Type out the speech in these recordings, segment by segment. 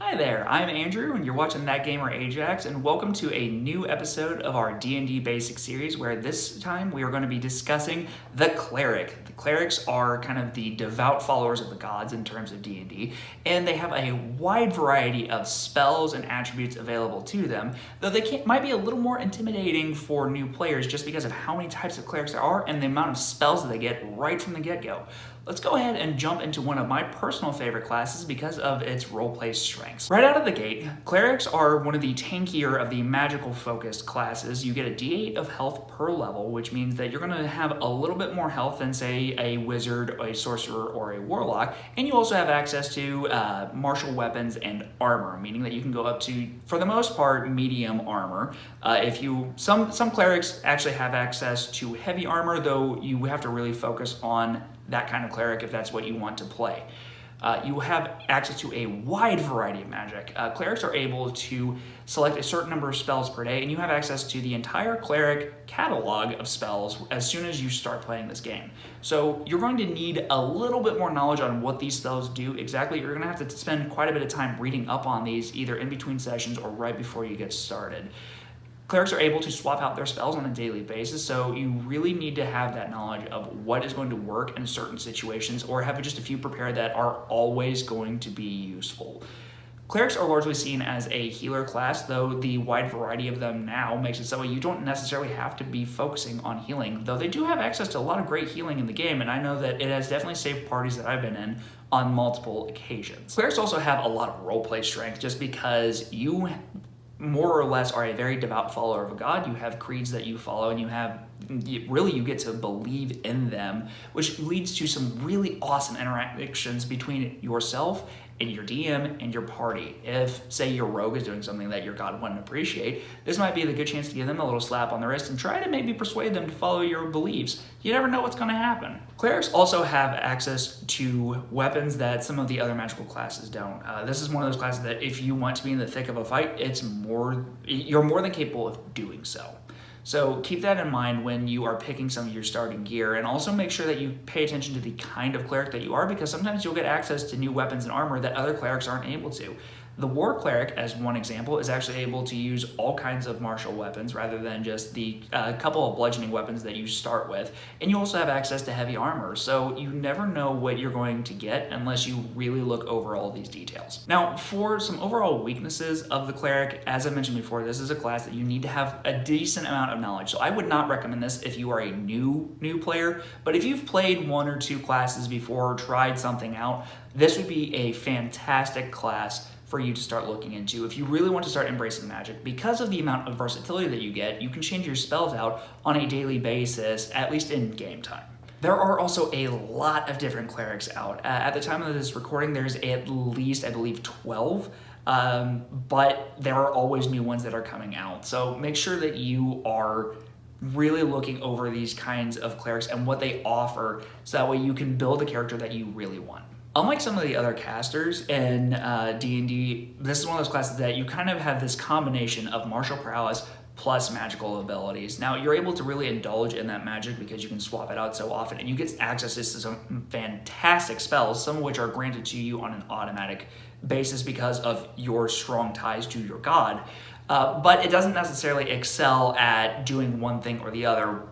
Hi there, I'm Andrew and you're watching ThatGamerAjax, and welcome to a new episode of our D&D Basic series where this time we are going to be discussing the Cleric. The Clerics are kind of the devout followers of the gods in terms of D&D, and they have a wide variety of spells and attributes available to them, though might be a little more intimidating for new players just because of how many types of Clerics there are and the amount of spells that they get right from the get-go. Let's go ahead and jump into one of my personal favorite classes because of its roleplay strengths. Right out of the gate, Clerics are one of the tankier of the magical focused classes. You get a d8 of health per level, which means that you're going to have a little bit more health than, say, a wizard, a sorcerer, or a warlock, and you also have access to martial weapons and armor, meaning that you can go up to, for the most part, medium armor. Some Clerics actually have access to heavy armor, though you have to really focus on that kind of Cleric if that's what you want to play. You have access to a wide variety of magic. Clerics are able to select a certain number of spells per day, and you have access to the entire Cleric catalog of spells as soon as you start playing this game. So you're going to need a little bit more knowledge on what these spells do exactly. You're going to have to spend quite a bit of time reading up on these, either in between sessions or right before you get started. Clerics are able to swap out their spells on a daily basis, so you really need to have that knowledge of what is going to work in certain situations, or have just a few prepared that are always going to be useful. Clerics are largely seen as a healer class, though the wide variety of them now makes it so you don't necessarily have to be focusing on healing, though they do have access to a lot of great healing in the game, and I know that it has definitely saved parties that I've been in on multiple occasions. Clerics also have a lot of roleplay strength just because you more or less are a very devout follower of a god. You have creeds that you follow, and you get to believe in them, which leads to some really awesome interactions between yourself and your DM and your party. If, say, your rogue is doing something that your god wouldn't appreciate, this might be the good chance to give them a little slap on the wrist and try to maybe persuade them to follow your beliefs. You never know what's going to happen. Clerics also have access to weapons that some of the other magical classes don't. This is one of those classes that if you want to be in the thick of a fight, you're more than capable of doing so. So keep that in mind when you are picking some of your starting gear, and also make sure that you pay attention to the kind of Cleric that you are, because sometimes you'll get access to new weapons and armor that other Clerics aren't able to. The War Cleric, as one example, is actually able to use all kinds of martial weapons rather than just the couple of bludgeoning weapons that you start with. And you also have access to heavy armor, so you never know what you're going to get unless you really look over all these details. Now, for some overall weaknesses of the Cleric, as I mentioned before, this is a class that you need to have a decent amount of knowledge. So I would not recommend this if you are a new player, but if you've played one or two classes before or tried something out, this would be a fantastic class for you to start looking into. If you really want to start embracing magic, because of the amount of versatility that you get, you can change your spells out on a daily basis, at least in game time. There are also a lot of different Clerics out. At the time of this recording, there's at least, I believe, 12, but there are always new ones that are coming out. So make sure that you are really looking over these kinds of Clerics and what they offer, so that way you can build a character that you really want. Unlike some of the other casters in D&D, this is one of those classes that you kind of have this combination of martial prowess plus magical abilities. Now, you're able to really indulge in that magic because you can swap it out so often, and you get access to some fantastic spells, some of which are granted to you on an automatic basis because of your strong ties to your god. But it doesn't necessarily excel at doing one thing or the other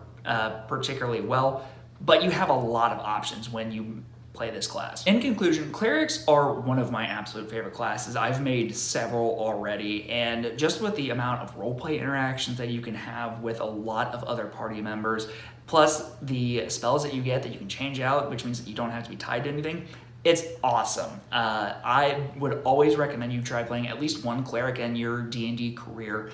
particularly well, but you have a lot of options when you play this class. In conclusion, Clerics are one of my absolute favorite classes. I've made several already, and just with the amount of roleplay interactions that you can have with a lot of other party members, plus the spells that you get that you can change out, which means that you don't have to be tied to anything, it's awesome. I would always recommend you try playing at least one Cleric in your D&D career.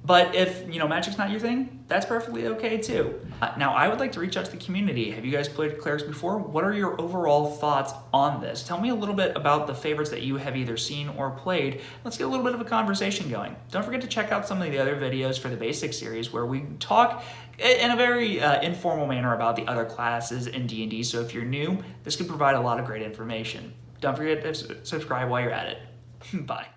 But if, magic's not your thing, that's perfectly okay too. Now, I would like to reach out to the community. Have you guys played Clerics before? What are your overall thoughts on this? Tell me a little bit about the favorites that you have either seen or played. Let's get a little bit of a conversation going. Don't forget to check out some of the other videos for the Basic series where we talk in a very informal manner about the other classes in D&D. So if you're new, this could provide a lot of great information. Don't forget to subscribe while you're at it. Bye.